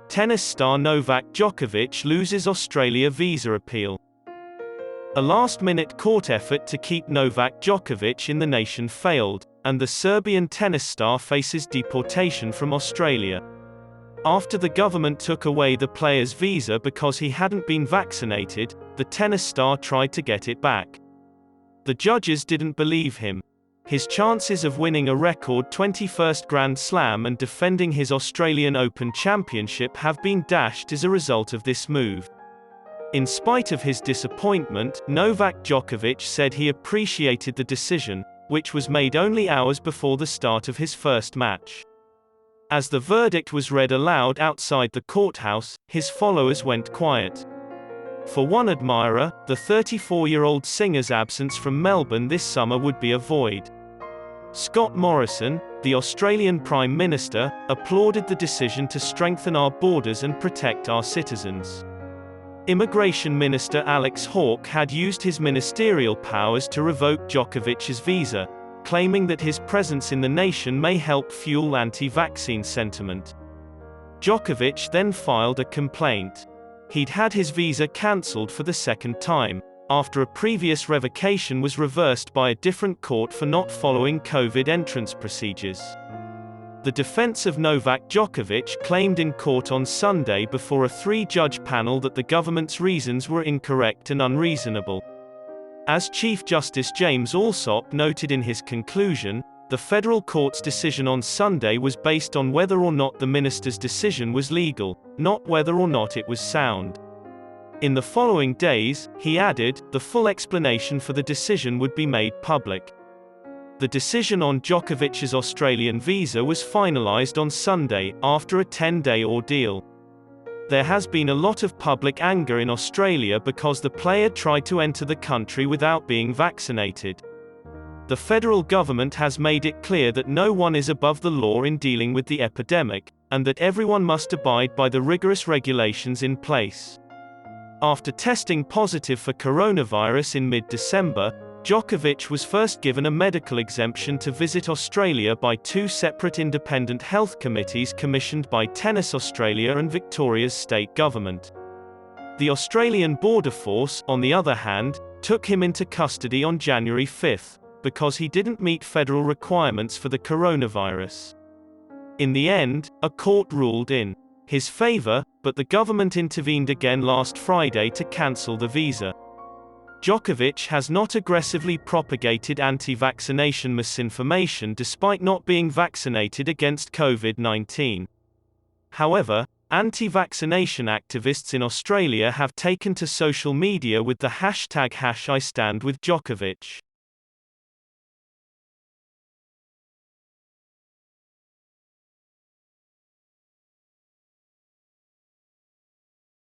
Tennis star Novak Djokovic loses Australia visa appeal. A last-minute court effort to keep Novak Djokovic in the nation failed, and the Serbian tennis star faces deportation from Australia. After the government took away the player's visa because he hadn't been vaccinated, the tennis star tried to get it back. The judges didn't believe him. His chances of winning a record 21st Grand Slam and defending his Australian Open championship have been dashed as a result of this move. In spite of his disappointment, Novak Djokovic said he appreciated the decision, which was made only hours before the start of his first match. As the verdict was read aloud outside the courthouse, his followers went quiet. For one admirer, the 34-year-old singer's absence from Melbourne this summer would be a void. Scott Morrison, the Australian Prime Minister, applauded the decision to strengthen our borders and protect our citizens. Immigration Minister Alex Hawke had used his ministerial powers to revoke Djokovic's visa, claiming that his presence in the nation may help fuel anti-vaccine sentiment. Djokovic then filed a complaint. He'd had his visa cancelled for the second time, after a previous revocation was reversed by a different court for not following COVID entrance procedures. The defense of Novak Djokovic claimed in court on Sunday before a three-judge panel that the government's reasons were incorrect and unreasonable. As Chief Justice James Allsop noted in his conclusion, the federal court's decision on Sunday was based on whether or not the minister's decision was legal, not whether or not it was sound. In the following days, he added, the full explanation for the decision would be made public. The decision on Djokovic's Australian visa was finalized on Sunday, after a 10-day ordeal. There has been a lot of public anger in Australia because the player tried to enter the country without being vaccinated. The federal government has made it clear that no one is above the law in dealing with the epidemic, and that everyone must abide by the rigorous regulations in place. After testing positive for coronavirus in mid-December, Djokovic was first given a medical exemption to visit Australia by two separate independent health committees commissioned by Tennis Australia and Victoria's state government. The Australian Border Force, on the other hand, took him into custody on January 5, because he didn't meet federal requirements for the coronavirus. In the end, a court ruled in his favor, but the government intervened again last Friday to cancel the visa. Djokovic has not aggressively propagated anti-vaccination misinformation despite not being vaccinated against COVID-19. However, anti-vaccination activists in Australia have taken to social media with the hashtag #IStandWithDjokovic.